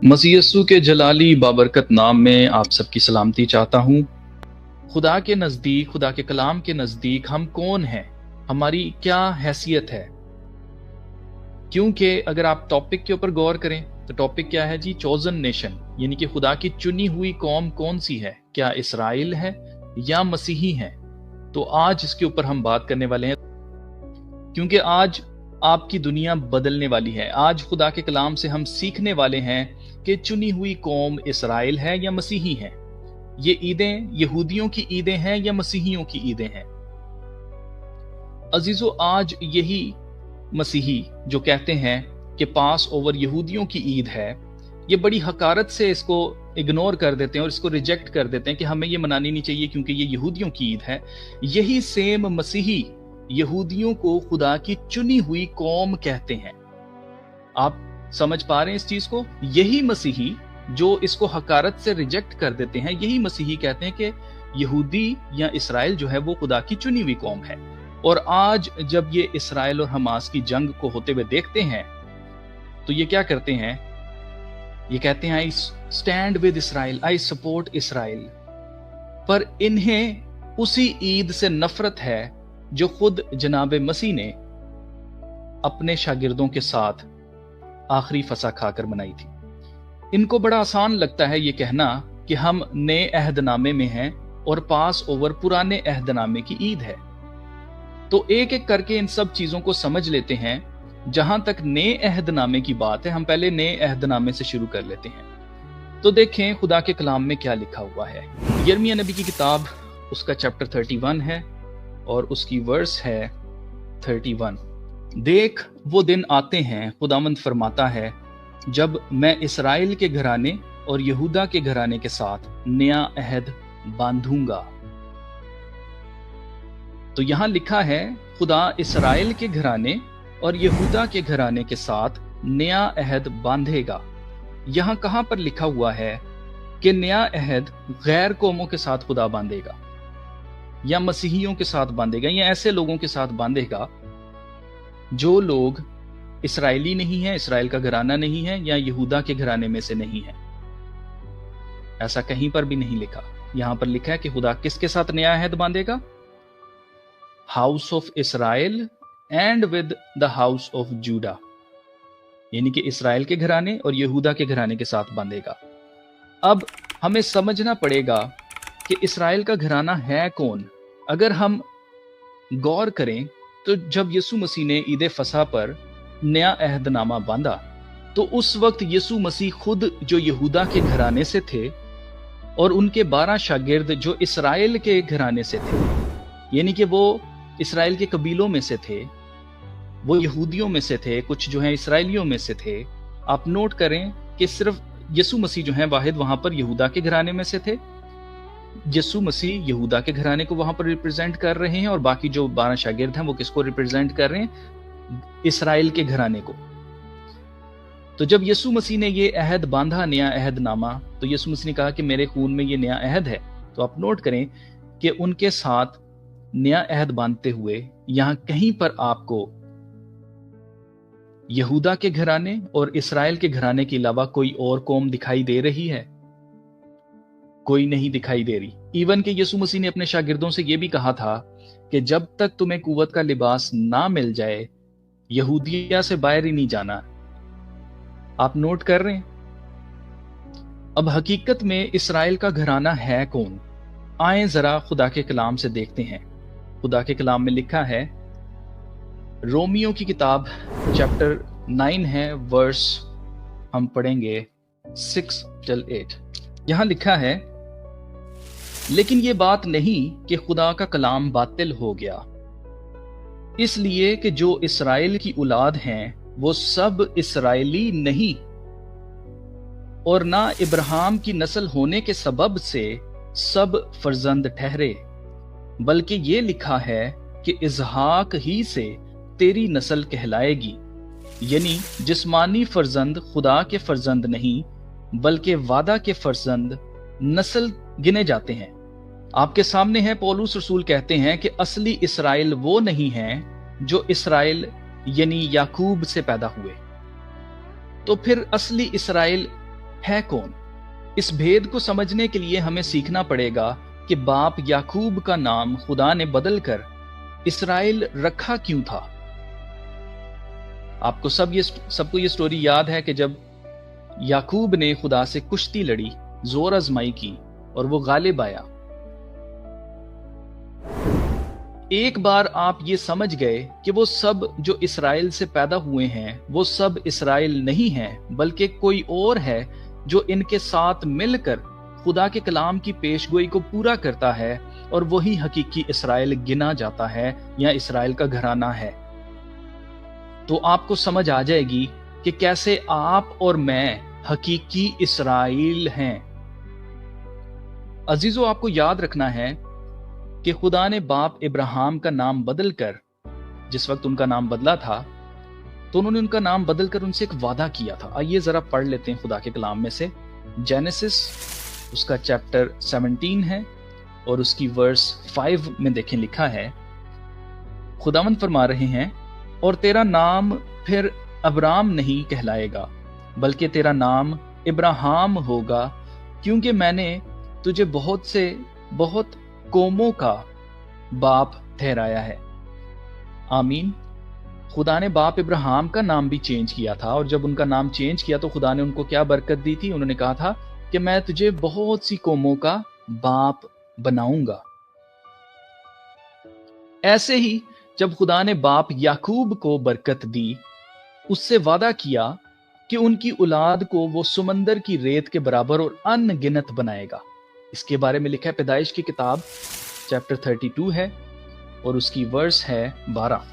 मसीह यस्सू के जलाली बाबरकत नाम में आप सबकी सलामती चाहता हूँ। खुदा के नज़दीक, खुदा के कलाम के नज़दीक हम कौन हैं, हमारी क्या हैसियत है। क्योंकि अगर आप टॉपिक के ऊपर गौर करें तो टॉपिक क्या है जी? चोजन नेशन, यानी कि खुदा की चुनी हुई कौम कौन सी है? क्या इसराइल है या मसीही है? तो आज इसके ऊपर हम बात करने वाले हैं, क्योंकि आज आपकी दुनिया बदलने वाली है। आज खुदा के कलाम से हम सीखने वाले हैं कि चुनी हुई कौम इसराइल है या मसीही है। ये ईदें यहूदियों की ईदें हैं या मसीहियों की ईदें हैं। अजीजों, आज यही मसीही जो कहते हैं कि पास ओवर यहूदियों की ईद है, ये बड़ी हकारत से इसको इग्नोर कर देते हैं और इसको रिजेक्ट कर देते हैं कि हमें ये मनानी नहीं चाहिए क्योंकि ये यहूदियों की ईद है। यही सेम मसीही यहूदियों को खुदा की चुनी हुई कौम कहते हैं। आप समझ पा रहे हैं इस चीज को? यही मसीही जो इसको हकारत से रिजेक्ट कर देते हैं, यही मसीही कहते हैं कि यहूदी या इसराइल जो है वो खुदा की चुनी हुई कौम है। और आज जब ये इसराइल और हमास की जंग को होते हुए देखते हैं तो ये क्या करते हैं? ये कहते हैं I stand with Israel, I support Israel. पर इन्हें उसी ईद से नफरत है जो खुद जनाब मसीह ने अपने शागिर्दों के साथ आखिरी फसा खाकर मनाई थी। इनको बड़ा आसान लगता है ये कहना कि हम नए अहदनामे में हैं और पास ओवर पुराने अहदनामे की ईद है। तो एक एक करके इन सब चीजों को समझ लेते हैं। जहां तक नए अहदनामे की बात है, हम पहले नए अहदनामे से शुरू कर लेते हैं। तो देखें खुदा के कलाम में क्या लिखा हुआ है। यिर्मयाह नबी की किताब, उसका चैप्टर 31 है और उसकी वर्स है 31। देख वो दिन आते हैं, खुदावंद फरमाता है, जब मैं इसराइल के घराने और यहूदा के घराने के साथ नया अहद बांधूंगा। तो यहां लिखा है खुदा इसराइल के घराने और यहूदा के घराने के साथ नया अहद बांधेगा। यहां कहां पर लिखा हुआ है कि नया अहद गैर कौमों के साथ खुदा बांधेगा या मसीहियों के साथ बांधेगा या ऐसे लोगों के साथ बांधेगा जो लोग इसराइली नहीं है, इसराइल का घराना नहीं है या यहूदा के घराने में से नहीं है? ऐसा कहीं पर भी नहीं लिखा। यहां पर लिखा है कि खुदा किसके साथ नया अहद बांधेगा? House of Israel and with the house of Judah, यानी कि इसराइल के घराने और यहूदा के घराने के साथ बांधेगा। अब हमें समझना पड़ेगा कि इसराइल का घराना है कौन। अगर हम गौर करें तो जब यीशु मसीह ने ईद फसह पर नया अहदनामा बांधा तो उस वक्त यीशु मसीह खुद जो यहूदा के घराने से थे और उनके 12 शागिर्द जो इसराइल के घराने से थे, यानी कि वो इसराइल के कबीलों में से थे, वो यहूदियों में से थे, कुछ जो है इसराइलियों में से थे। आप नोट करें कि सिर्फ यीशु मसीह जो है वाहिद वहां पर यहूदा के घराने में से थे। यीशु मसीह यहूदा के घराने को वहां पर रिप्रेजेंट कर रहे हैं और बाकी जो 12 शागिर्द हैं वो किसको रिप्रेजेंट कर रहे हैं? इसराइल के घराने को। तो जब यीशु मसीह ने ये अहद बांधा, नया अहदनामा, तो यीशु मसीह ने कहा कि मेरे खून में ये नया अहद है। तो आप नोट करें कि उनके साथ नया अहद बांधते हुए यहां कहीं पर आपको यहूदा के घराने और इसराइल के घराने के अलावा कोई और कौम दिखाई दे रही है? कोई नहीं दिखाई दे रही। इवन कि यीशु मसीह ने अपने शागिर्दों से यह भी कहा था कि जब तक तुम्हें कुव्वत का लिबास ना मिल जाए यहूदिया से बाहर ही नहीं जाना। आप नोट कर रहे हैं? अब हकीकत में इसराइल का घराना है कौन? आए जरा खुदा के कलाम से देखते हैं। खुदा के कलाम में लिखा है, रोमियो की किताब चैप्टर 9 है, वर्स हम पढ़ेंगे 6 till 8। यहां लिखा है, लेकिन ये बात नहीं कि खुदा का कलाम बातिल हो गया, इसलिए कि जो इसराइल की औलाद हैं वो सब इसराइली नहीं और ना इब्राहिम की नस्ल होने के सबब से सब फर्जंद ठहरे, बल्कि ये लिखा है कि इसहाक ही से तेरी नस्ल कहलाएगी। यानी जिस्मानी फर्जंद खुदा के फर्जंद नहीं बल्कि वादा के फर्जंद नस्ल गिने जाते हैं। आपके सामने है पौलुस रसूल कहते हैं कि असली इसराइल वो नहीं है जो इसराइल यानी याकूब से पैदा हुए। तो फिर असली इसराइल है कौन? इस भेद को समझने के लिए हमें सीखना पड़ेगा कि बाप याकूब का नाम खुदा ने बदलकर इसराइल रखा क्यों था। आपको सबको ये स्टोरी याद है कि जब याकूब ने खुदा से कुश्ती लड़ी, जोर आजमाई की और वो गालिब आया। एक बार आप ये समझ गए कि वो सब जो इसराइल से पैदा हुए हैं वो सब इसराइल नहीं हैं, बल्कि कोई और है जो इनके साथ मिलकर खुदा के कलाम की पेशगोई को पूरा करता है, और वही हकीकी इसराइल गिना जाता है या इसराइल का घराना है। तो आपको समझ आ जाएगी कि कैसे आप और मैं हकीकी इसराइल हैं। अजीजों, आपको याद रखना है कि खुदा ने बाप इब्राहिम का नाम बदलकर, जिस वक्त उनका नाम बदला था तो उन्होंने उनका नाम बदलकर उनसे एक वादा किया था। आइए जरा पढ़ लेते हैं खुदा के कलाम में से। जेनेसिस उसका चैप्टर 17 है और उसकी वर्स 5 में देखें, लिखा है, खुदावंद फरमा रहे हैं, और तेरा नाम फिर अब्राम नहीं कहलाएगा, बल्कि तेरा नाम इब्राहिम होगा, क्योंकि मैंने तुझे बहुत कौमों का बाप ठहराया है। आमीन। खुदा ने बाप इब्राहिम का नाम भी चेंज किया था, और जब उनका नाम चेंज किया तो खुदा ने उनको क्या बरकत दी थी? उन्होंने कहा था कि मैं तुझे बहुत सी कौमों का बाप बनाऊंगा। ऐसे ही जब खुदा ने बाप याकूब को बरकत दी, उससे वादा किया कि उनकी औलाद को वो समंदर की रेत के बराबर और अनगिनत बनाएगा। इसके बारे में लिखा है पैदाइश की किताब चैप्टर 32 है और उसकी वर्स है 12।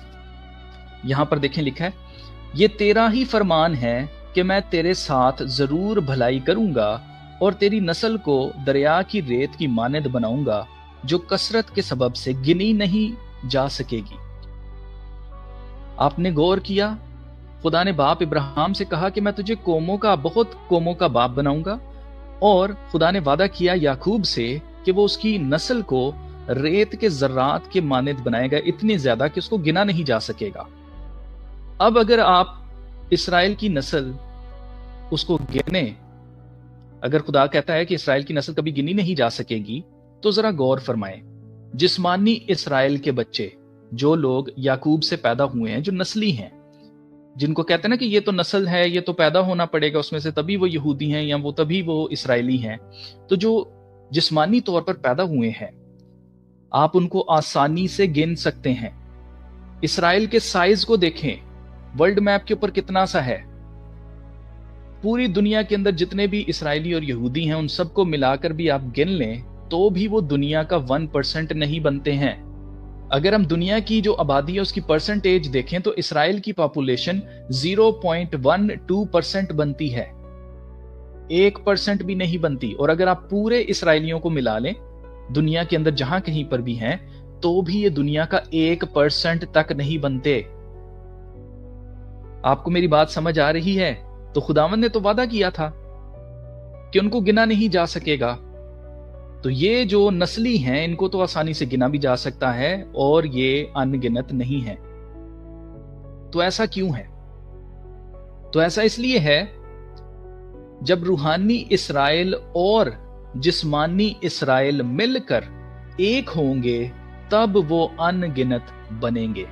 यहां पर देखें, लिखा है, ये तेरा ही फरमान है कि मैं तेरे साथ जरूर भलाई करूंगा और तेरी नस्ल को दरिया की रेत की मानद बनाऊंगा, जो कसरत के सबब से गिनी नहीं जा सकेगी। आपने गौर किया, खुदा ने बाप इब्राहिम से कहा कि मैं तुझे बहुत कौमों का बाप बनाऊंगा, और खुदा ने वादा किया याकूब से कि वो उसकी नस्ल को रेत के जर्रात के मानद बनाएगा, इतनी ज्यादा कि उसको गिना नहीं जा सकेगा। अब अगर आप इसराइल की नस्ल उसको गिने, अगर खुदा कहता है कि इसराइल की नस्ल कभी गिनी नहीं जा सकेगी, तो जरा गौर फरमाएं, जिस्मानी इसराइल के बच्चे, जो लोग याकूब से पैदा हुए हैं, जो नस्ली हैं, जिनको कहते हैं ना कि ये तो नस्ल है, ये तो पैदा होना पड़ेगा उसमें से, तभी वो यहूदी हैं या वो तभी वो इसराइली हैं, तो जो जिस्मानी तौर पर पैदा हुए हैं, आप उनको आसानी से गिन सकते हैं। इसराइल के साइज को देखें, वर्ल्ड मैप के ऊपर कितना सा है। पूरी दुनिया के अंदर जितने भी इसराइली और यहूदी हैं, उन सबको मिलाकर भी आप गिन लें तो भी वो दुनिया का 1% नहीं बनते हैं। अगर हम दुनिया की जो आबादी है उसकी परसेंटेज देखें तो इसराइल की पॉपुलेशन 0.12% बनती है, 1% भी नहीं बनती। और अगर आप पूरे इसराइलियों को मिला लें दुनिया के अंदर जहां कहीं पर भी हैं, तो भी ये दुनिया का 1% तक नहीं बनते। आपको मेरी बात समझ आ रही है? तो खुदावंद ने तो वादा किया था कि उनको गिना नहीं जा सकेगा। तो ये जो नस्ली हैं, इनको तो आसानी से गिना भी जा सकता है और ये अनगिनत नहीं है। तो ऐसा क्यों है? तो ऐसा इसलिए है, जब रूहानी इसराइल और जिस्मानी इसराइल मिलकर एक होंगे तब वो अनगिनत बनेंगे।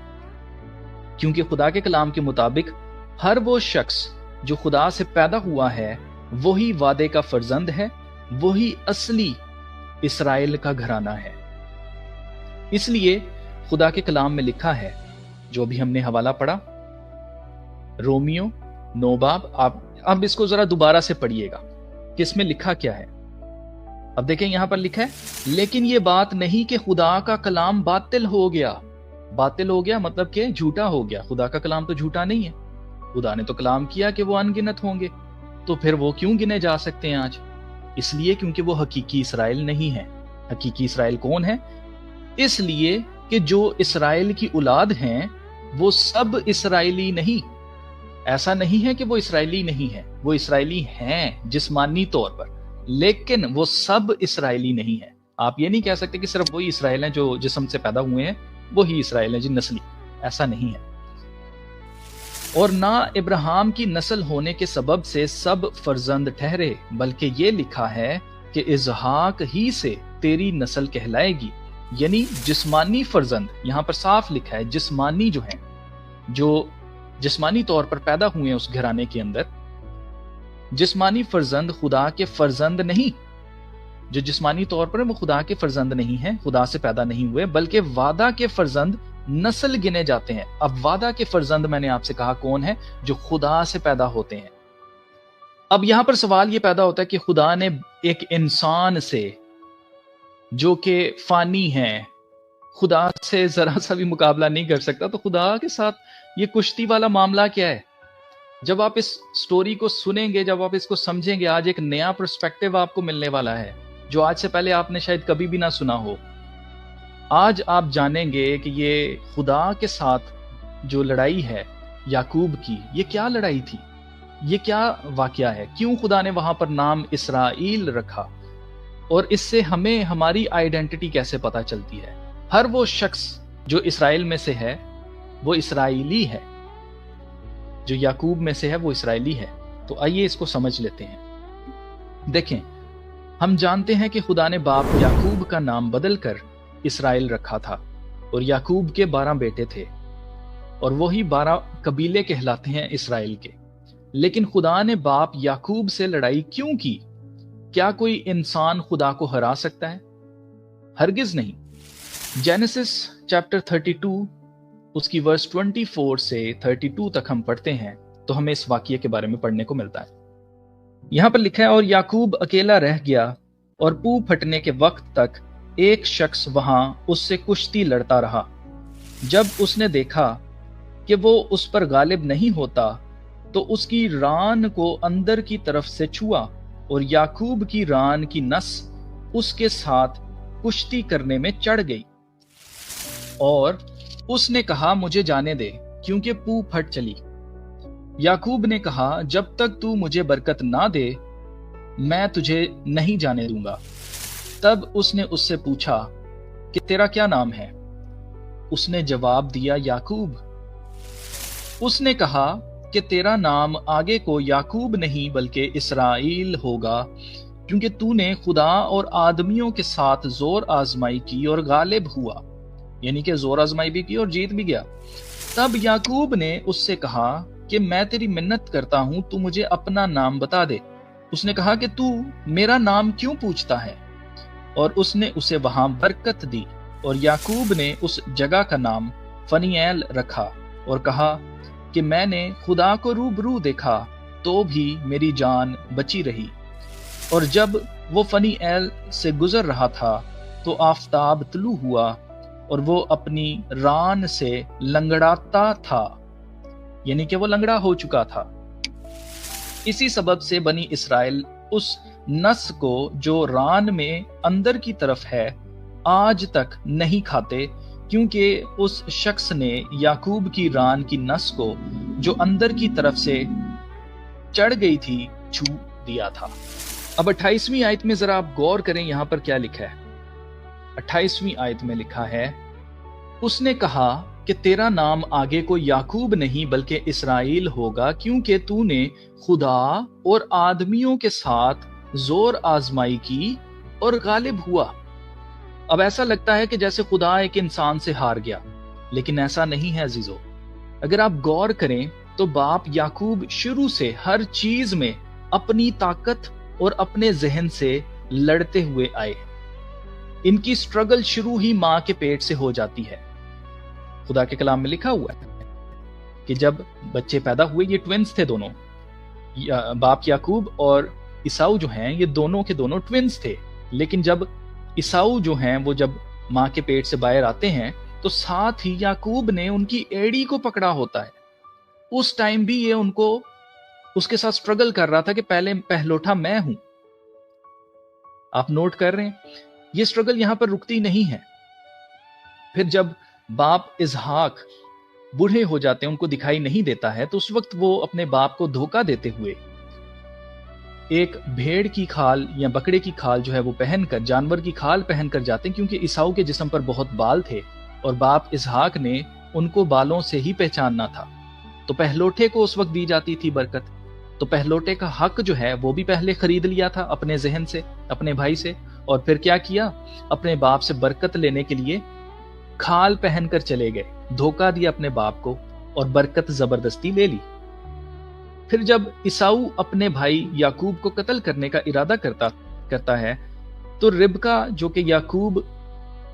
क्योंकि खुदा के कलाम के मुताबिक हर वो शख्स जो खुदा से पैदा हुआ है वही वादे का फर्जंद है, वही असली इसराइल का घराना है। इसलिए खुदा के कलाम में लिखा है, जो भी हमने हवाला पढ़ा, रोमियो 9 बाब, आप अब इसको जरा दोबारा से पढ़िएगा कि इसमें लिखा क्या है। अब देखें, यहां पर लिखा है, लेकिन यह बात नहीं कि खुदा का कलाम बातिल हो गया। बातिल हो गया मतलब कि झूठा हो गया। खुदा का कलाम तो झूठा नहीं है। खुदा ने तो कलाम किया कि वो अनगिनत होंगे, तो फिर वो क्यों गिने जा सकते हैं आज? इसलिए क्योंकि वो हकीकी इसराइल नहीं है। हकीकी इसराइल कौन है? इसलिए कि जो इसराइल की औलाद हैं वो सब इसराइली नहीं। ऐसा नहीं है कि वो इसराइली नहीं है, वो इसराइली हैं जिस्मानी तौर पर, लेकिन वो सब इसराइली नहीं है। आप ये नहीं कह सकते कि सिर्फ वही इसराइल हैं जो जिस्म से पैदा हुए हैं, वही इसराइल हैं जी नस्ली। ऐसा नहीं है। اور نہ ابراہیم کی نسل ہونے کے سبب سے سب فرزند ٹھہرے، بلکہ یہ لکھا ہے کہ اسحاق ہی سے تیری نسل کہلائے گی۔ یعنی جسمانی فرزند، یہاں پر صاف لکھا ہے جسمانی جو ہیں، جو جسمانی طور پر پیدا ہوئے ہیں اس گھرانے کے اندر، جسمانی فرزند خدا کے فرزند نہیں، جو جسمانی طور پر وہ خدا کے فرزند نہیں ہیں، خدا سے پیدا نہیں ہوئے، بلکہ وعدہ کے فرزند نسل گنے جاتے ہیں۔ اب وعدہ کے فرزند میں نے آپ سے کہا کون ہے؟ جو خدا سے پیدا ہوتے ہیں۔ اب یہاں پر سوال یہ پیدا ہوتا ہے کہ خدا نے ایک انسان سے جو کہ فانی ہیں، خدا سے ذرا سا بھی مقابلہ نہیں کر سکتا، تو خدا کے ساتھ یہ کشتی والا معاملہ کیا ہے؟ جب آپ اس سٹوری کو سنیں گے، جب آپ اس کو سمجھیں گے، آج ایک نیا پرسپیکٹیو آپ کو ملنے والا ہے جو آج سے پہلے آپ نے شاید کبھی بھی نہ سنا ہو۔ آج آپ جانیں گے کہ یہ خدا کے ساتھ جو لڑائی ہے یعقوب کی، یہ کیا لڑائی تھی، یہ کیا واقعہ ہے، کیوں خدا نے وہاں پر نام اسرائیل رکھا، اور اس سے ہمیں ہماری آئیڈینٹی کیسے پتہ چلتی ہے۔ ہر وہ شخص جو اسرائیل میں سے ہے وہ اسرائیلی ہے، جو یعقوب میں سے ہے وہ اسرائیلی ہے۔ تو آئیے اس کو سمجھ لیتے ہیں۔ دیکھیں، ہم جانتے ہیں کہ خدا نے باپ یعقوب کا نام بدل کر اسرائیل رکھا تھا، اور یعقوب کے 12 بیٹے تھے، اور وہی 12 قبیلے کہلاتے ہیں اسرائیل کے۔ لیکن خدا نے باپ یعقوب سے لڑائی کیوں کی؟ کیا کوئی انسان خدا کو ہرا سکتا ہے؟ ہرگز نہیں۔ جینیسس چیپٹر 32 اس کی ورس 24 سے 32 تک ہم پڑھتے ہیں تو ہمیں اس واقعے کے بارے میں پڑھنے کو ملتا ہے۔ یہاں پر لکھا ہے، اور یعقوب اکیلا رہ گیا، اور پو پھٹنے کے وقت تک ایک شخص وہاں اس سے کشتی لڑتا رہا۔ جب اس نے دیکھا کہ وہ اس پر غالب نہیں ہوتا تو اس کی ران کو اندر کی طرف سے چھوا، اور یعقوب کی ران کی نس اس کے ساتھ کشتی کرنے میں چڑھ گئی، اور اس نے کہا مجھے جانے دے، کیونکہ پو پھٹ چلی۔ یعقوب نے کہا جب تک تو مجھے برکت نہ دے میں تجھے نہیں جانے دوں گا۔ تب اس نے اس سے پوچھا کہ تیرا کیا نام ہے؟ اس نے جواب دیا یعقوب۔ اس نے کہا کہ تیرا نام آگے کو یعقوب نہیں بلکہ اسرائیل ہوگا، کیونکہ تو نے خدا اور آدمیوں کے ساتھ زور آزمائی کی اور غالب ہوا، یعنی کہ زور آزمائی بھی کی اور جیت بھی گیا۔ تب یعقوب نے اس سے کہا کہ میں تیری منت کرتا ہوں، تو مجھے اپنا نام بتا دے۔ اس نے کہا کہ تو میرا نام کیوں پوچھتا ہے؟ اور اس نے اسے وہاں برکت دی، اور یعقوب نے اس جگہ کا نام فنییل رکھا، اور کہا کہ میں نے خدا کو روبرو دیکھا تو بھی میری جان بچی رہی۔ اور جب وہ فنییل سے گزر رہا تھا تو آفتاب طلوع ہوا، اور وہ اپنی ران سے لنگڑاتا تھا، یعنی کہ وہ لنگڑا ہو چکا تھا۔ اسی سبب سے بنی اسرائیل اس نس کو جو ران میں اندر کی طرف ہے آج تک نہیں کھاتے، کیونکہ اس شخص نے یعقوب کی ران کی نس کو جو اندر کی طرف سے چڑھ گئی تھی چھو دیا تھا۔ اب 28ویں آیت میں ذرا آپ غور کریں، یہاں پر کیا لکھا ہے۔ 28ویں آیت میں لکھا ہے، اس نے کہا کہ تیرا نام آگے کو یعقوب نہیں بلکہ اسرائیل ہوگا، کیونکہ تو نے خدا اور آدمیوں کے ساتھ زور آزمائی کی اور غالب ہوا۔ اب ایسا لگتا ہے کہ جیسے خدا ایک انسان سے ہار گیا، لیکن ایسا نہیں ہے عزیزو۔ اگر آپ غور کریں تو باپ یعقوب شروع سے ہر چیز میں اپنی طاقت اور اپنے ذہن سے لڑتے ہوئے آئے۔ ان کی سٹرگل شروع ہی ماں کے پیٹ سے ہو جاتی ہے۔ خدا کے کلام میں لکھا ہوا ہے کہ جب بچے پیدا ہوئے، یہ ٹوینز تھے دونوں، باپ یعقوب اور عیساؤ جو ہیں یہ دونوں کے دونوں ٹوینز تھے، لیکن جب عیساؤ جو ہیں وہ جب ماں کے پیٹ سے باہر آتے ہیں تو ساتھ ہی یعقوب نے ان کی ایڑی کو پکڑا ہوتا ہے۔ اس ٹائم بھی یہ ان کو اس کے ساتھ سٹرگل کر رہا تھا کہ پہلے پہلوٹا میں ہوں۔ آپ نوٹ کر رہے ہیں، یہ سٹرگل یہاں پر رکتی نہیں ہے۔ پھر جب باپ اسحاق بوڑھے ہو جاتے ہیں، ان کو دکھائی نہیں دیتا ہے، تو اس وقت وہ اپنے باپ کو دھوکہ دیتے ہوئے ایک بھیڑ کی کھال یا بکرے کی کھال جو ہے وہ پہن کر، جانور کی کھال پہن کر جاتے ہیں، کیونکہ عیساؤ کے جسم پر بہت بال تھے اور باپ اسحاق نے ان کو بالوں سے ہی پہچاننا تھا۔ तो पहलोठे को उस वक्त दी जाती थी बरकत। तो पहलोटे का हक जो है वो भी पहले खरीद लिया था अपने जहन से, अपने भाई से, और फिर क्या किया, अपने बाप से बरकत लेने के लिए खाल पहनकर चले गए, धोखा दिया अपने बाप को और बरकत जबरदस्ती ले ली। फिर जब ईसाऊ अपने भाई याकूब को कत्ल करने का इरादा करता है, तो रिबका जो कि याकूब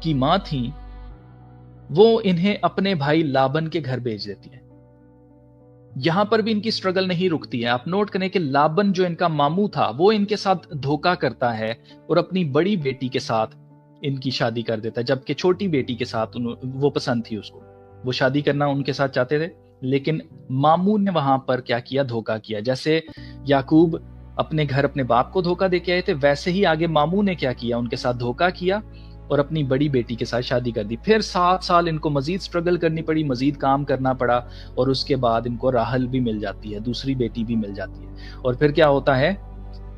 की मां थी, वो इन्हें अपने भाई लाबन के घर भेज देती है। यहां पर भी इनकी स्ट्रगल नहीं रुकती है। आप नोट करें कि लाबन जो इनका मामू था वो इनके साथ धोखा करता है और अपनी बड़ी बेटी के साथ इनकी शादी कर देता है, जबकि छोटी बेटी के साथ वो पसंद थी उसको, वो शादी करना उनके साथ चाहते थे, लेकिन मामू ने वहां पर क्या किया, धोखा किया। जैसे याकूब अपने घर अपने बाप को धोखा दे के आए थे, वैसे ही आगे मामू ने क्या किया, उनके साथ धोखा किया और अपनी बड़ी बेटी के साथ शादी कर दी। फिर 7 साल इनको मजीद स्ट्रगल करनी पड़ी, मजीद काम करना पड़ा, और उसके बाद इनको राहल भी मिल जाती है, दूसरी बेटी भी मिल जाती है। और फिर क्या होता है,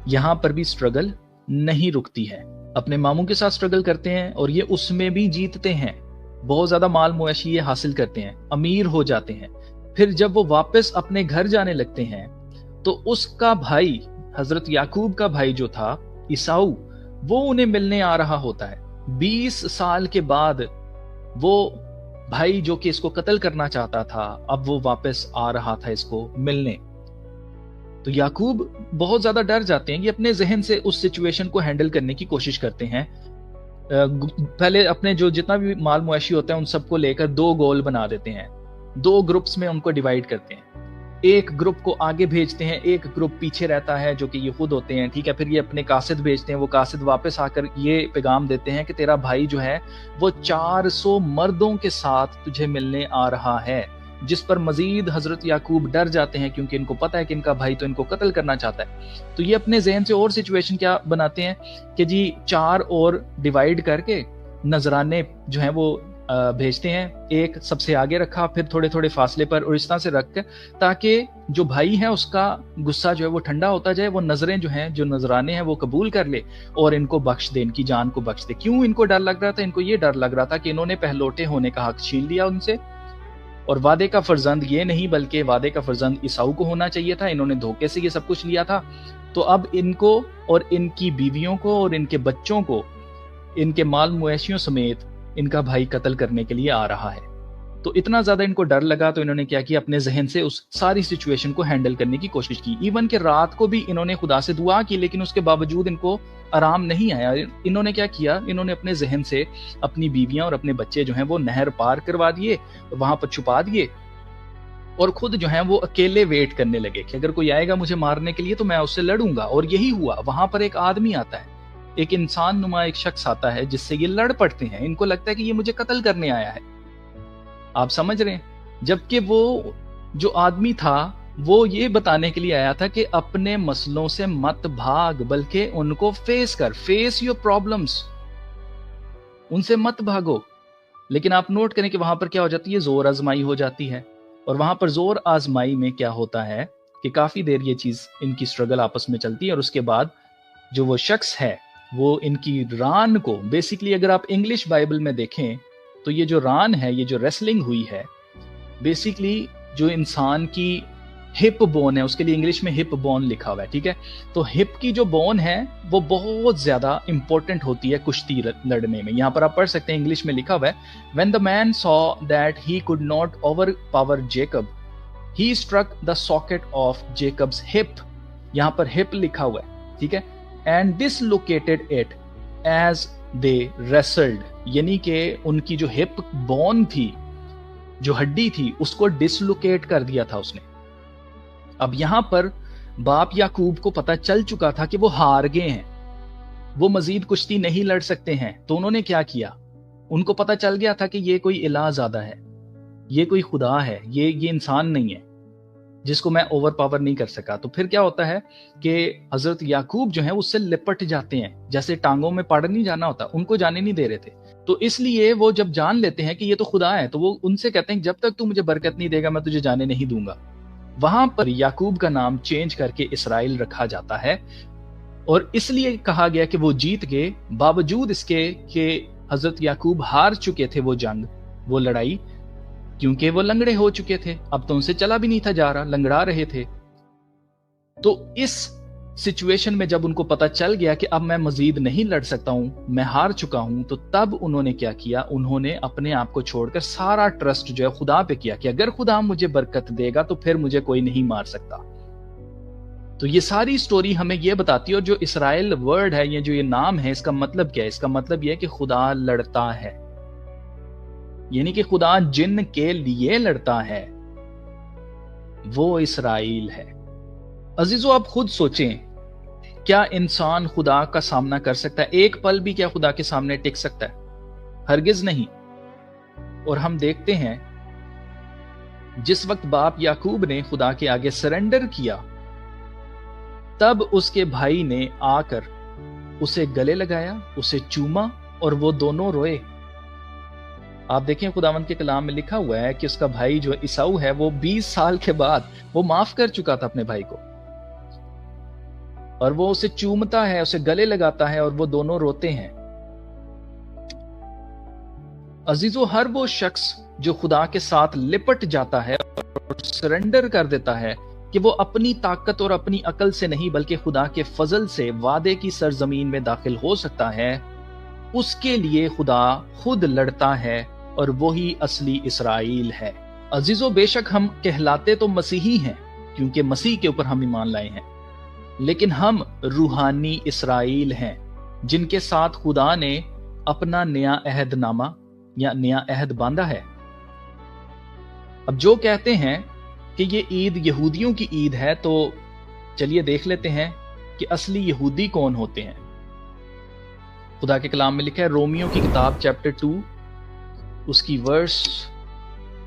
यहां पर भी स्ट्रगल नहीं रुकती है। अपने मामू के साथ स्ट्रगल करते हैं और ये उसमें भी जीतते हैं, बहुत ज्यादा माल मुआशी ये हासिल करते हैं, अमीर हो जाते हैं। फिर जब वो वापस अपने घर जाने लगते हैं तो उसका भाई, हजरत याकूब का भाई जो था ईसाऊ, वो उन्हें मिलने आ रहा होता है। 20 साल के बाद वो भाई जो कि इसको कत्ल करना चाहता था, अब वो वापस आ रहा था इसको मिलने। तो याकूब बहुत ज्यादा डर जाते हैं, ये अपने जहन से उस सिचुएशन को हैंडल करने की कोशिश करते हैं। पहले अपने जो जितना भी माल मुआशी होता है उन सबको लेकर 2 गोल बना देते हैं, 2 ग्रुप्स में उनको डिवाइड करते हैं। एक ग्रुप को आगे भेजते हैं, एक ग्रुप पीछे रहता है जो कि यहूद होते हैं, ठीक है। फिर ये अपने कासिद भेजते हैं, वो कासिद वापस आकर ये पैगाम देते हैं कि तेरा भाई जो है वो 400 मर्दों के साथ तुझे मिलने आ रहा है, जिस पर मजीद हजरत याकूब डर जाते हैं, क्योंकि इनको पता है कि इनका भाई तो इनको कत्ल करना चाहता है। तो ये अपने जहन से और सिचुएशन क्या बनाते हैं कि जी 4 और डिवाइड करके नजराने जो है वो भेजते हैं, एक सबसे आगे रखा, फिर थोड़े थोड़े फासले पर, और इस तरह से रख कर, ताकि जो भाई है उसका गुस्सा जो है वो ठंडा होता जाए, वो नजरें जो हैं, जो नजराने हैं वो कबूल कर ले और इनको बख्श दे, इनकी जान को बख्श दे। क्यों इनको डर लग रहा था? इनको ये डर लग रहा था कि इन्होंने पहलोटे होने का हक छीन लिया उनसे, और वादे का फर्जंद ये नहीं बल्कि वादे का फर्जंद ईसाऊ को होना चाहिए था। इन्होंने धोखे से ये सब कुछ लिया था, तो अब इनको और इनकी बीवियों को और इनके बच्चों को, इनके माल मुआशियों समेत इनका भाई कत्ल करने के लिए आ रहा है। तो इतना ज्यादा इनको डर लगा, तो इन्होंने क्या किया, अपने जहन से उस सारी सिचुएशन को हैंडल करने की कोशिश की। इवन के रात को भी इन्होंने खुदा से दुआ की, लेकिन उसके बावजूद इनको आराम नहीं आया। इन्होंने क्या किया, इन्होंने अपने जहन से अपनी बीवियां और अपने बच्चे जो हैं वो नहर पार करवा दिए, वहां पर छुपा दिए, और खुद जो है वो अकेले वेट करने लगे कि अगर कोई आएगा मुझे मारने के लिए तो मैं उससे लड़ूंगा। और यही हुआ। वहां पर एक आदमी आता है, एक इंसान नुमा एक शख्स आता है, जिससे ये लड़ पड़ते हैं। इनको लगता है कि ये मुझे कत्ल करने आया है, आप समझ रहे हैं। जबकि वो जो आदमी था वो ये बताने के लिए आया था कि अपने मसलों से मत भाग, बल्कि उनको फेस कर, फेस योर प्रॉब्लम्स, उनसे मत भागो। लेकिन आप नोट करें कि वहां पर क्या हो जाती है, जोर आजमाई हो जाती है। और वहां पर जोर आजमाई में क्या होता है कि काफी देर ये चीज, इनकी स्ट्रगल आपस में चलती है, और उसके बाद जो वो शख्स है वो इनकी रान को, बेसिकली अगर आप इंग्लिश बाइबल में देखें तो ये जो रान है, ये जो रेसलिंग हुई है, बेसिकली जो इंसान की हिप बोन है, उसके लिए इंग्लिश में हिप बोन लिखा हुआ है, ठीक है। तो हिप की जो बोन है वो बहुत ज्यादा इंपॉर्टेंट होती है कुश्ती लड़ने में। यहां पर आप पढ़ सकते हैं, इंग्लिश में लिखा हुआ है, when the man saw that he could not overpower Jacob he struck the socket of Jacob's hip. यहां पर हिप लिखा हुआ है, ठीक है, and dislocated it as they wrestled, यानी कि उनकी जो हिप बोन थी, जो हड्डी थी, उसको डिसलोकेट कर दिया था उसने। अब यहां पर बाप याकूब को पता चल चुका था कि वो हार गए हैं, वो मजीद कुश्ती नहीं लड़ सकते हैं। तो उन्होंने क्या किया, उनको पता चल गया था कि ये कोई इलाह ज़्यादा है, ये कोई खुदा है, ये इंसान नहीं है जिसको मैं ओवर पावर नहीं कर सका। तो फिर क्या होता है कि हजरत याकूब जो है उससे लिपट जाते हैं, जैसे टांगों में पाड़ नहीं जाना होता, उनको जाने नहीं दे रहे थे। तो इसलिए वो जब जान लेते हैं कि ये तो खुदा है, तो वो उनसे कहते हैं जब तक तू मुझे बरकत नहीं देगा मैं तुझे जाने नहीं दूंगा। वहां पर याकूब का नाम चेंज करके इसराइल रखा जाता है, और इसलिए कहा गया कि वो जीत गए, बावजूद इसके कि हजरत याकूब हार चुके थे वो जंग, वो लड़ाई। क्योंकि वो लंगड़े हो चुके थे, अब तो उनसे चला भी नहीं था जा रहा, लंगड़ा रहे थे। तो इस सिचुएशन में जब उनको पता चल गया कि अब मैं मजीद नहीं लड़ सकता हूं, मैं हार चुका हूं, तो तब उन्होंने क्या किया, उन्होंने अपने आप को छोड़कर सारा ट्रस्ट जो है खुदा पे किया कि अगर खुदा मुझे बरकत देगा तो फिर मुझे कोई नहीं मार सकता। तो ये सारी स्टोरी हमें ये बताती है। और जो इसराइल वर्ड है, ये जो ये नाम है, इसका मतलब क्या है? इसका मतलब ये है कि खुदा लड़ता है, यानी कि खुदा जिन के लिए लड़ता है वो इसराइल है। अजीजों, आप खुद सोचें, क्या इंसान खुदा का सामना कर सकता है? एक पल भी क्या खुदा के सामने टिक सकता है? हरगिज नहीं। और हम देखते हैं जिस वक्त बाप याकूब ने खुदा के आगे सरेंडर किया, तब उसके भाई ने आकर उसे गले लगाया, उसे चूमा और वो दोनों रोए। आप देखें खुदावंद के कलाम में लिखा हुआ है कि उसका भाई जो ईसाऊ है वो 20 साल के बाद वो माफ कर चुका था अपने भाई को, और वो उसे चूमता है, उसे गले लगाता है और वो दोनों रोते हैं। अजीजों, हर वो शख्स जो खुदा के साथ लिपट जाता है और सरेंडर कर देता है कि वो अपनी ताकत और अपनी अकल से नहीं बल्कि खुदा के फजल से वादे की सरजमीन में दाखिल हो सकता है, उसके लिए खुदा खुद लड़ता है और वही असली इसराइल है। अजीजों, बेशक हम कहलाते तो मसीही हैं क्योंकि मसीह के ऊपर हम ईमान लाए हैं, लेकिन हम रूहानी इसराइल हैं जिनके साथ खुदा ने अपना नया अहदनामा या नया अहद बांधा है। अब जो कहते हैं कि ये ईद यहूदियों की ईद है, तो चलिए देख लेते हैं कि असली यहूदी कौन होते हैं। खुदा के कलाम में लिखा है, रोमियो की किताब चैप्टर 2 उसकी वर्स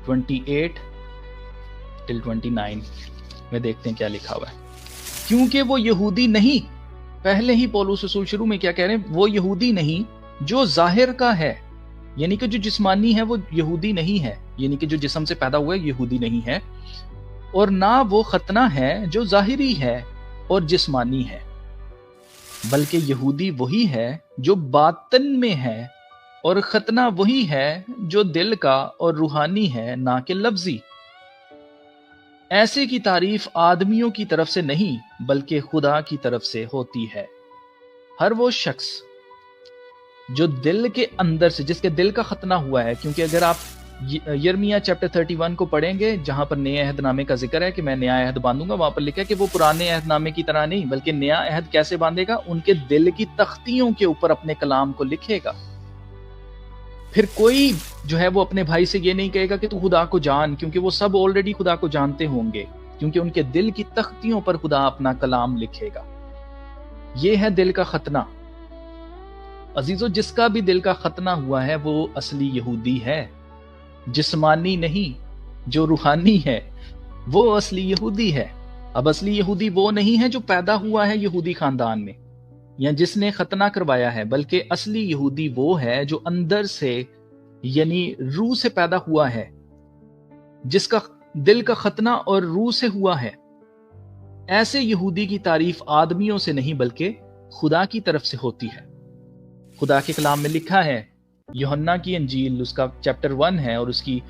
28 till 29 में देखते हैं क्या लिखा हुआ है। क्योंकि वो यहूदी नहीं, पहले ही पौलुस रसूल शुरू में क्या कह रहे हैं, वो यहूदी नहीं जो जाहिर का है, यानी कि जो जिस्मानी है वो यहूदी नहीं है, यानी कि जो जिस्म से पैदा हुआ है यहूदी नहीं है, और ना वो खतना है जो जाहिरी है और जिस्मानी है, बल्कि यहूदी वही है जो बातन में है, और खतना वही है जो दिल का और रूहानी है, ना कि लफ्जी। ऐसे की तारीफ आदमियों की तरफ से नहीं बल्कि खुदा की तरफ से होती है। हर वो शख्स जो दिल के अंदर से, जिसके दिल का खतना हुआ है, क्योंकि अगर आप यिर्मयाह चैप्टर 31 को पढ़ेंगे जहां पर नए अहदनामे का जिक्र है कि मैं नया अहद बांधूंगा, वहां पर लिखा है कि वो पुराने अहदनामे की तरह नहीं बल्कि नया अहद कैसे बांधेगा, उनके दिल की तख्तियों के ऊपर अपने कलाम को लिखेगा। फिर कोई जो है वो अपने भाई से ये नहीं कहेगा कि तू खुदा को जान, क्योंकि वो सब ऑलरेडी खुदा को जानते होंगे, क्योंकि उनके दिल की तख्तियों पर खुदा अपना कलाम लिखेगा। ये है दिल का खतना। अजीजों, जिसका भी दिल का खतना हुआ है वो असली यहूदी है, जिस्मानी नहीं, जो रूहानी है वो असली यहूदी है। अब असली यहूदी वो नहीं है जो पैदा हुआ है यहूदी खानदान में या जिसने खतना करवाया है, बल्कि असली यहूदी वो है जो अंदर से यानी रूह से पैदा हुआ है, जिसका दिल का खतना और रूह से हुआ है। ऐसे यहूदी की तारीफ आदमियों से नहीं बल्कि खुदा की तरफ से होती है। खुदा के कलाम में लिखा है, यूहन्ना की अंजील उसका चैप्टर 1 है और उसकी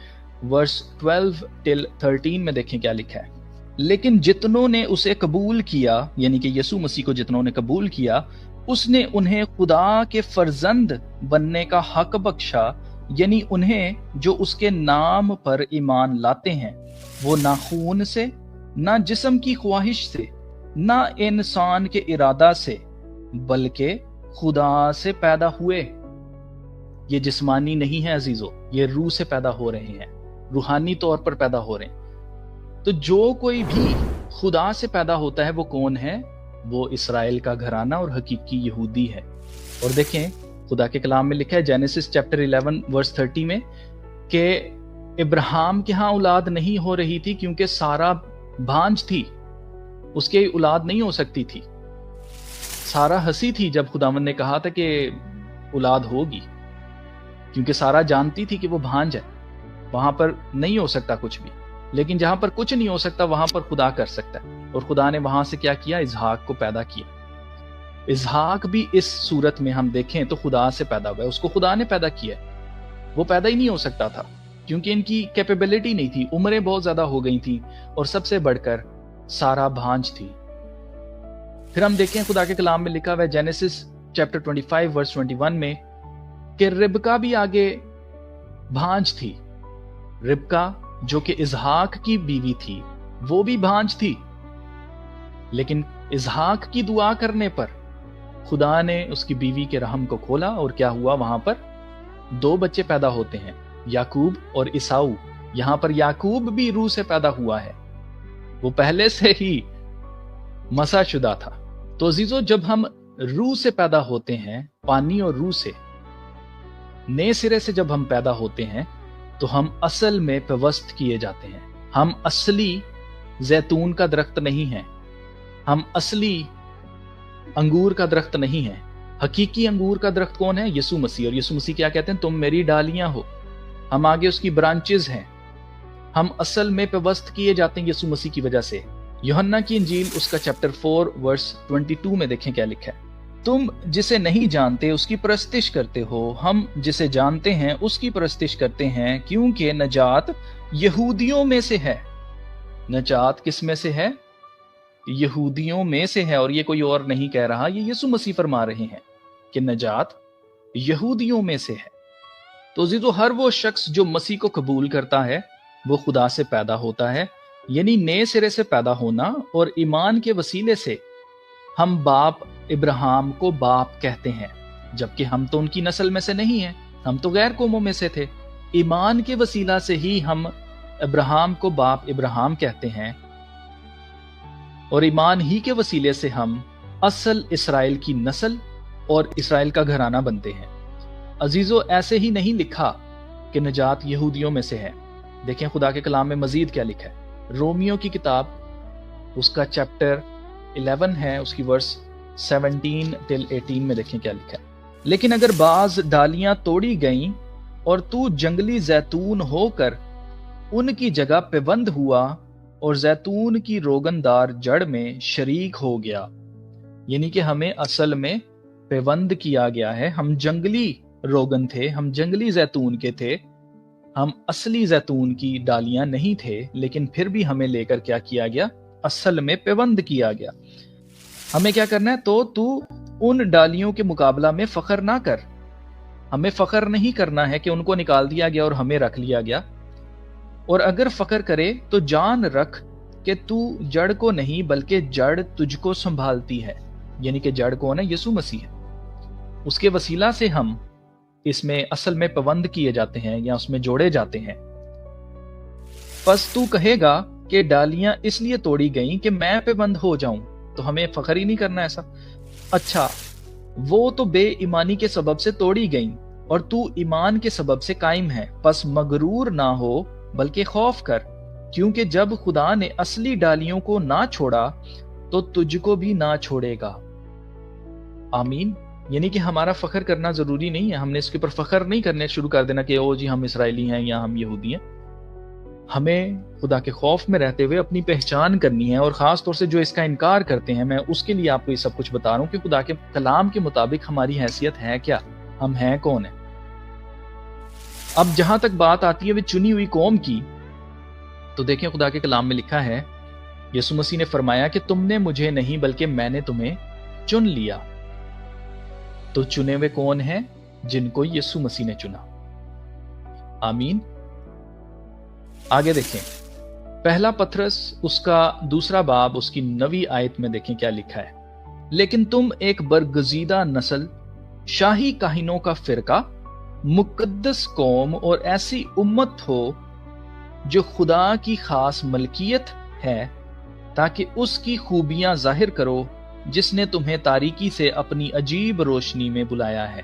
वर्स 12 till 13 में देखें क्या लिखा है। लेकिन जितनों ने उसे कबूल किया, यानी कि यीशु मसीह को जितनों ने कबूल किया, उसने उन्हें खुदा के फर्जंद बनने का हक बख्शा, यानी उन्हें जो उसके नाम पर ईमान लाते हैं, वो ना खून से, ना जिस्म की ख्वाहिश से, ना इंसान के इरादा से, बल्कि खुदा से पैदा हुए। ये जिस्मानी नहीं है अजीजों, ये रूह से पैदा हो रहे हैं, रूहानी तौर पर पैदा हो रहे हैं। तो जो कोई भी खुदा से पैदा होता है वो कौन है? वो इसराइल का घराना और हकीकी यहूदी है। और देखें खुदा के कलाम में लिखा है जेनेसिस चैप्टर 11 वर्स 30 में कि इब्राहिम के यहाँ औलाद नहीं हो रही थी क्योंकि सारा भांज थी, उसके औलाद नहीं हो सकती थी। सारा हंसी थी जब खुदावंद ने कहा था कि औलाद होगी, क्योंकि सारा जानती थी कि वो भांज है, वहां पर नहीं हो सकता कुछ भी। लेकिन जहां पर कुछ नहीं हो सकता वहां पर खुदा कर सकता है, और खुदा ने वहां से क्या किया? इसहाक को पैदा किया। इसहाक भी इस सूरत में हम देखें तो खुदा से पैदा हुआ है, उसको खुदा ने पैदा किया, वो पैदा ही नहीं हो सकता था। क्योंकि इनकी कैपेबिलिटी नहीं थी, उम्रें बहुत ज्यादा हो गई थी, और सबसे बढ़कर सारा भांज थी। फिर हम देखें खुदा के कलाम में लिखा हुआ है जेनेसिस चैप्टर 25 वर्स 21 में कि रिबका भी आगे भांज थी। रिबका जो कि इजहाक की बीवी थी, वो भी भांज थी, लेकिन इजहाक की दुआ करने पर खुदा ने उसकी बीवी के रहम को खोला, और क्या हुआ, वहां पर 2 बच्चे पैदा होते हैं, याकूब और ईसाऊ। यहां पर याकूब भी रूह से पैदा हुआ है, वो पहले से ही मसाशुदा था। तो अजीजों, जब हम रूह से पैदा होते हैं, पानी और रूह से, नए सिरे से जब हम पैदा होते हैं, तो हम असल में पेवस्त किए जाते हैं। हम असली जैतून का दरख्त नहीं हैं, हम असली अंगूर का दरख्त नहीं हैं। हकीकी अंगूर का दरख्त कौन है? यीशु मसीह। और यीशु मसीह क्या कहते हैं? तुम मेरी डालियां हो, हम आगे उसकी ब्रांचेस हैं। हम असल में पेवस्त किए जाते हैं यीशु मसीह की वजह से। यूहन्ना की इंजील उसका चैप्टर 4 वर्स 22 में देखें क्या लिखा है। तुम जिसे नहीं जानते उसकी परस्तिश करते हो, हम जिसे जानते हैं उसकी परस्तिश करते हैं, क्योंकि नजात यहूदियों में से है। नजात किस में से है? यहूदियों में से है। और ये कोई और नहीं कह रहा, ये यीशु मसीह फरमा रहे हैं कि नजात यहूदियों में से है। तो जीजो, हर वो शख्स जो मसीह को कबूल करता है वो खुदा से पैदा होता है, यानी नए सिरे से पैदा होना। और ईमान के वसीले से हम बाप इब्राहिम को बाप कहते हैं, जबकि हम तो उनकी नस्ल में से नहीं हैं, हम तो गैर कौमों में से थे। ईमान के वसीला से ही हम इब्राहिम को बाप इब्राहिम कहते हैं, और ईमान ही के वसीले से हम असल इसराइल की नस्ल और इसराइल का घराना बनते हैं। अजीजों, ऐसे ही नहीं लिखा कि नजात यहूदियों में से है। देखें खुदा के कलाम में मजीद क्या लिखा है। रोमियो की किताब उसका चैप्टर 11 है, उसकी वर्स 17 till 18 में देखें क्या लिखा है। लेकिन अगर बाज डालियां तोड़ी गईं और तू जंगली जैतून होकर उनकी जगह पेबंद हुआ और जैतून की रोगनदार जड़ में शरीक हो गया, यानी कि हमें असल में पेबंद किया गया है। हम जंगली रोगन थे, हम जंगली जैतून के थे, हम असली जैतून की डालियां नहीं थे, लेकिन फिर भी हमें लेकर क्या किया गया? असल में पेबंद किया गया। हमें क्या करना है? तो तू उन डालियों के मुकाबला में फख्र ना कर। हमें फख्र नहीं करना है कि उनको निकाल दिया गया और हमें रख लिया गया। और अगर फख्र करे तो जान रख कि तू जड़ को नहीं बल्कि जड़ तुझको संभालती है, यानी कि जड़ कौन है? यीशु मसीह है। उसके वसीला से हम इसमें असल में पाबंद किए जाते हैं या उसमें जोड़े जाते हैं। बस तू कहेगा कि डालियां इसलिए तोड़ी गईं कि मैं पाबंद हो जाऊं, तो हमें फख्र ही नहीं करना ऐसा। अच्छा, वो तो बेईमानी के सबब से तोड़ी गईं और तू ईमान के सबब से कायम है। बस मगरूर ना हो बल्कि खौफ कर, क्योंकि जब खुदा ने असली डालियों को ना छोड़ा तो तुझको भी ना छोड़ेगा। आमीन। यानी कि हमारा फख्र करना जरूरी नहीं है, हमने इसके ऊपर फख्र नहीं करने शुरू कर देना कि ओ जी हम इसराइली हैं या हम यहूदी हैं। हमें खुदा के खौफ में रहते हुए अपनी पहचान करनी है। और खास तौर से जो इसका इनकार करते हैं, मैं उसके लिए आपको ये सब कुछ बता रहा हूं कि खुदा के कलाम के मुताबिक हमारी हैसियत है क्या, हम हैं कौन है। अब जहां तक बात आती है वे चुनी हुई कौम की, तो देखें खुदा के कलाम में लिखा है, यीशु मसीह ने फरमाया कि तुमने मुझे नहीं बल्कि मैंने तुम्हें चुन लिया। तो चुने हुए कौन हैं? जिनको यीशु मसीह ने चुना। आमीन। आगे देखें, पहला पतरस उसका 2 बाब उसकी 9वीं आयत में देखें क्या लिखा है। लेकिन तुम एक बरगजीदा नस्ल, शाही काहिनों का फिरका, मुकद्दस कौम और ऐसी उम्मत हो जो खुदा की खास मलकियत है, ताकि उसकी खूबियां जाहिर करो जिसने तुम्हें तारीकी से अपनी अजीब रोशनी में बुलाया है।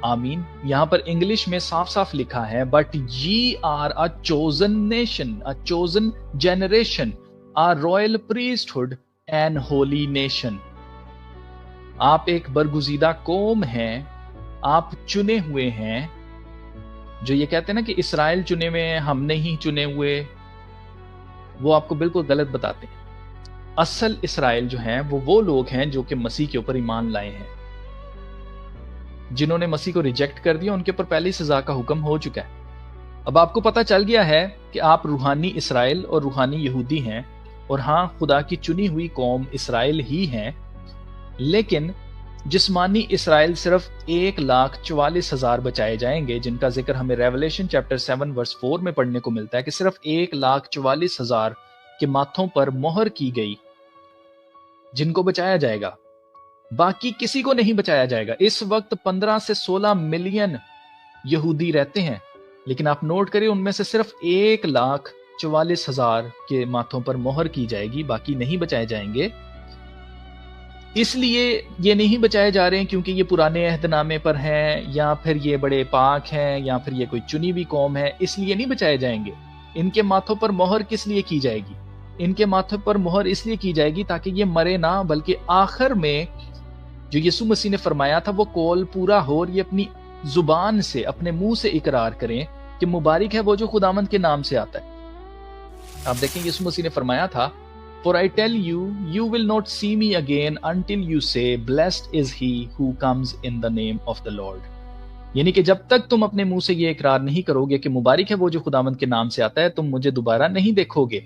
आमीन। यहां पर इंग्लिश में साफ साफ लिखा है, but ye are a chosen nation, a chosen generation, a royal priesthood and holy nation। आप एक बरगुजीदा कौम हैं, आप चुने हुए हैं। जो ये कहते हैं ना कि इसराइल चुने हुए हैं, हम नहीं चुने हुए, वो आपको बिल्कुल गलत बताते हैं। असल इसराइल जो हैं वो लोग हैं जो कि मसीह के ऊपर ईमान लाए हैं। जिन्होंने मसीह को रिजेक्ट कर दिया उनके ऊपर पहले ही सजा का हुक्म हो चुका है। अब आपको पता चल गया है कि आप रूहानी इसराइल और रूहानी यहूदी हैं, और हाँ, खुदा की चुनी हुई कौम इसराइल ही हैं, लेकिन जिस्मानी इसराइल सिर्फ 1,44,000 बचाए जाएंगे, जिनका जिक्र हमें रेवलेशन चैप्टर 7 वर्स 4 में पढ़ने को मिलता है कि सिर्फ 1,44,000 के माथों पर मोहर की गई, जिनको बचाया जाएगा। बाकी किसी को नहीं बचाया जाएगा। इस वक्त 15 से 16 मिलियन यहूदी रहते हैं, लेकिन आप नोट करिए उनमें से सिर्फ 1,44,000 के माथों पर मोहर की जाएगी, बाकी नहीं बचाए जाएंगे। इसलिए ये नहीं बचाए जा रहे हैं क्योंकि ये पुराने अहदनामे पर हैं, या फिर ये बड़े पाक हैं, या फिर ये कोई चुनी हुई कौम है, इसलिए नहीं बचाए जाएंगे। इनके माथों पर मोहर किस लिए की जाएगी? इनके माथों पर मोहर इसलिए की जाएगी ताकि ये मरे ना, बल्कि आखिर में जो यीशु मसीह ने फरमाया था वो कौल पूरा हो, और ये अपनी जुबान से, अपने मुंह से इकरार करें कि मुबारक है वो जो खुदावंद के नाम से आता है। आप देखें, यीशु मसीह ने फरमाया था, For I tell you, you will not see me again until you say, Blessed is he who comes in the name of the Lord. यानी कि जब तक तुम अपने मुंह से ये इकरार नहीं करोगे कि मुबारक है वो जो खुदावंद के नाम से आता है, तुम मुझे दोबारा नहीं देखोगे।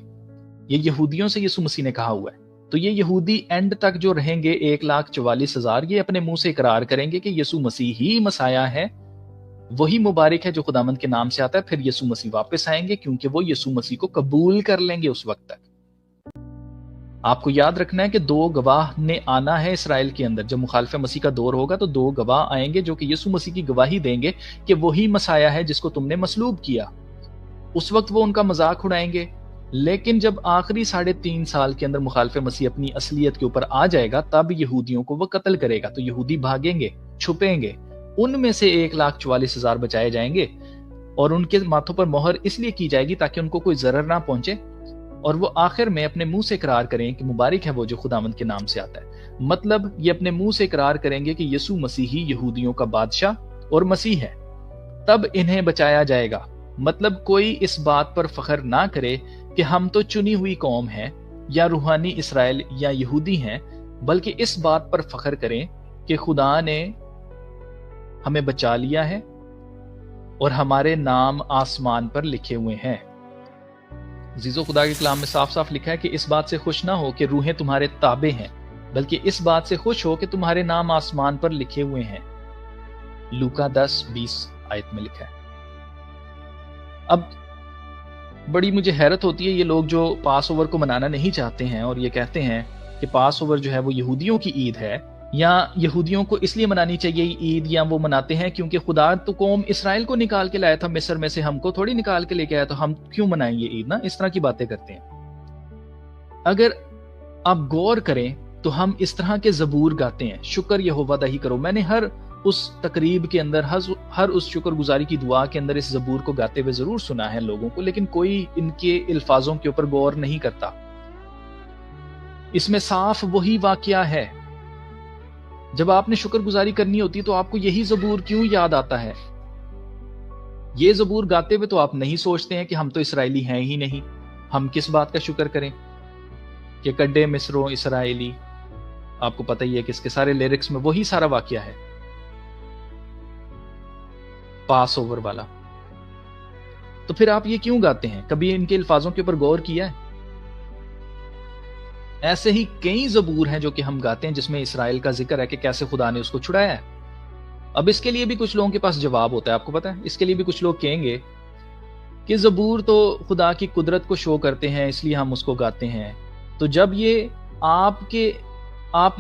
ये यहूदियों से यीशु मसीह ने कहा हुआ है। तो ये यहूदी एंड तक जो रहेंगे 1,44,000, ये अपने मुंह से इकरार करेंगे कि यीशु मसीह ही मसाया है, वही मुबारक है जो खुदावंद के नाम से आता है। फिर यीशु मसीह वापस आएंगे क्योंकि वो यीशु मसीह को कबूल कर लेंगे उस वक्त तक। आपको याद रखना है कि 2 गवाह ने आना है इसराइल के अंदर। जब मुखालिफ मसीह का दौर होगा तो 2 गवाह आएंगे जो कि यीशु मसीह की गवाही देंगे कि वही मसाया है जिसको तुमने मसलूब किया। उस वक्त वो उनका मजाक उड़ाएंगे, लेकिन जब आखिरी 3.5 साल के अंदर मुखालिफ मसीह अपनी असलियत के ऊपर आ जाएगा, तब यहूदियों को वो कत्ल करेगा। तो यहूदी भागेंगे, छुपेंगे, उनमें से 1,44,000 बचाए जाएंगे, और उनके माथों पर मोहर इसलिए की जाएगी ताकि उनको कोई जरर ना पहुंचे, और वो आखिर में अपने मुंह से इकरार करें कि मुबारक है वो जो खुदावंद के नाम से आता है। मतलब ये अपने मुंह से इकरार करेंगे कि यीशु मसीह ही यहूदियों का बादशाह और मसीह है, तब इन्हें बचाया जाएगा। मतलब कोई इस बात पर फख्र ना करे कि हम तो चुनी हुई कौम है, या रूहानी इसराइल या यहूदी हैं, बल्कि इस बात पर फख्र करें कि खुदा ने हमें बचा लिया है और हमारे नाम आसमान पर लिखे हुए हैं। अजीजों, खुदा के कलाम में साफ साफ लिखा है कि इस बात से खुश ना हो कि रूहें तुम्हारे ताबे हैं, बल्कि इस बात से खुश हो कि तुम्हारे नाम आसमान पर लिखे हुए हैं। लूका 10:20 आयत में लिखा है। अब बड़ी मुझे हैरत होती है ये लोग जो पास ओवर को मनाना नहीं चाहते हैं और ये कहते हैं कि पास ओवर जो है वो यहूदियों की ईद है, या यहूदियों को इसलिए मनानी चाहिए ईद, या वो मनाते हैं क्योंकि खुदा तो कौम इसराइल को निकाल के लाया था मिस्र में से, हमको थोड़ी निकाल के लेके आया, तो हम क्यों मनाएंगे ईद ना। इस तरह की बातें करते हैं। अगर आप गौर करें तो हम इस तरह के ज़बूर गाते हैं, शुक्र यहोवा दा ही करो। मैंने हर उस तकरीब के अंदर, हर उस शुक्रगुजारी की दुआ के अंदर इस ज़बूर को गाते हुए जरूर सुना है लोगों को, लेकिन कोई इनके अल्फाजों के ऊपर गौर नहीं करता। इसमें साफ वही वाकया है। जब आपने शुक्रगुजारी करनी होती है तो आपको यही ज़बूर क्यों याद आता है? ये ज़बूर गाते हुए तो आप नहीं सोचते हैं कि हम तो इसराइली हैं ही नहीं, हम किस बात का शुक्र करें कि कड्डे मिस्रों इसराइली। आपको पता ही है कि इसके सारे लिरिक्स में वही सारा वाकया है, पास ओवर वाला। तो फिर आप ये क्यों गाते हैं? कभी इनके अल्फाजों के ऊपर गौर किया है? ऐसे ही कई ज़बूर हैं जो कि हम गाते हैं जिसमें इसराइल का जिक्र है कि कैसे खुदा ने उसको छुड़ाया है। अब इसके लिए भी कुछ लोगों के पास जवाब होता है, आपको पता है। इसके लिए भी कुछ लोग कहेंगे कि ज़बूर तो खुदा की कुदरत को शो करते हैं इसलिए हम उसको गाते हैं। तो जब ये आप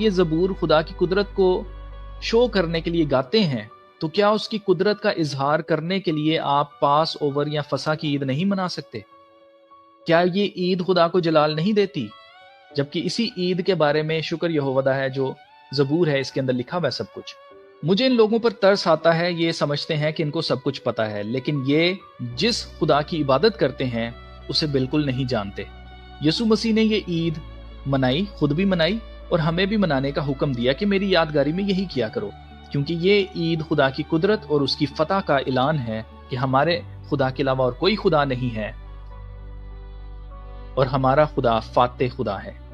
ये ज़बूर खुदा की कुदरत को शो करने के लिए गाते हैं, तो क्या उसकी कुदरत का इजहार करने के लिए आप पास ओवर या फसा की ईद नहीं मना सकते? क्या ये ईद खुदा को जलाल नहीं देती? जबकि इसी ईद के बारे में शुक्र यहोवा है जो ज़बूर है, इसके अंदर लिखा हुआ है सब कुछ। मुझे इन लोगों पर तरस आता है, ये समझते हैं कि इनको सब कुछ पता है, लेकिन ये जिस खुदा की इबादत करते हैं उसे बिल्कुल नहीं जानते। यीशु मसीह ने ये ईद मनाई, खुद भी मनाई, और हमें भी मनाने का हुक्म दिया कि मेरी यादगारी में यही किया करो, क्योंकि ये ईद खुदा की कुदरत और उसकी फतह का ऐलान है कि हमारे खुदा के अलावा और कोई खुदा नहीं है, और हमारा खुदा फाते खुदा है।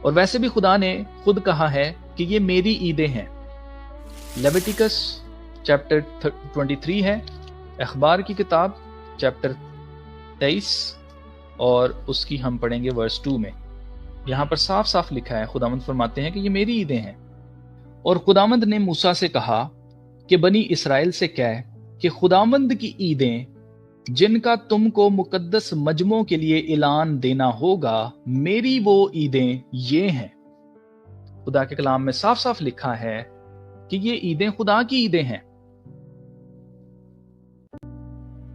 और वैसे भी खुदा ने खुद कहा है कि ये मेरी ईदें हैं। लेविटिकस चैप्टर 23 है, اخبار کی کتاب چیپٹر 23 اور اس کی ہم پڑھیں گے ورس 2 میں. یہاں پر صاف صاف لکھا ہے، خداوند فرماتے ہیں کہ یہ میری عیدیں ہیں. اور خداوند نے موسیٰ سے کہا کہ بنی اسرائیل سے کہہ کہ خداوند کی عیدیں جن کا تم کو مقدس مجموعوں کے لیے اعلان دینا ہوگا، میری وہ عیدیں یہ ہیں. خدا کے کلام میں صاف صاف لکھا ہے کہ یہ عیدیں خدا کی عیدیں ہیں.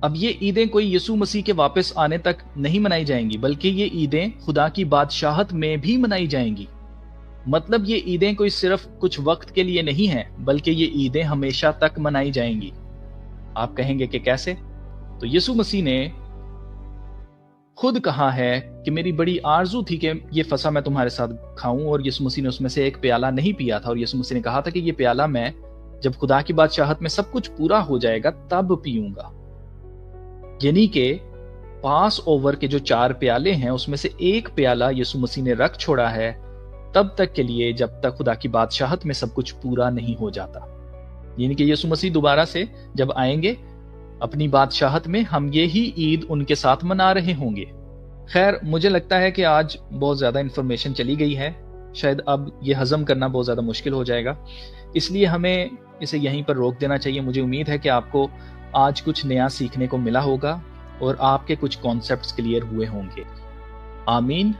اب یہ عیدیں کوئی یسوع مسیح کے واپس آنے تک نہیں منائی جائیں گی، بلکہ یہ عیدیں خدا کی بادشاہت میں بھی منائی جائیں گی. مطلب یہ عیدیں کوئی صرف کچھ وقت کے لیے نہیں ہیں، بلکہ یہ عیدیں ہمیشہ تک منائی جائیں گی. آپ کہیں گے کہ کیسے؟ تو یسوع مسیح نے خود کہا ہے کہ میری بڑی آرزو تھی کہ یہ فصح میں تمہارے ساتھ کھاؤں، اور یسوع مسیح نے اس میں سے ایک پیالہ نہیں پیا تھا، اور یسوع مسیح نے کہا تھا کہ یہ پیالہ میں جب خدا کی بادشاہت میں سب کچھ پورا ہو جائے گا تب پیوں گا. یعنی کہ پاس اوور کے جو 4 پیالے ہیں اس میں سے ایک پیالہ یسوع مسیح نے رکھ چھوڑا ہے تب تک کے لیے جب تک خدا کی بادشاہت میں سب کچھ پورا نہیں ہو جاتا. یعنی کہ یسوع مسیح دوبارہ سے جب آئیں گے اپنی بادشاہت میں، ہم یہی عید ان کے ساتھ منا رہے ہوں گے. خیر، مجھے لگتا ہے کہ آج بہت زیادہ انفارمیشن چلی گئی ہے، شاید اب یہ ہضم کرنا بہت زیادہ مشکل ہو جائے گا، اس لیے ہمیں اسے یہیں پر روک دینا چاہیے. مجھے امید ہے کہ آپ کو آج کچھ نیا سیکھنے کو ملا ہوگا اور آپ کے کچھ کانسیپٹس کلیئر ہوئے ہوں گے. آمین.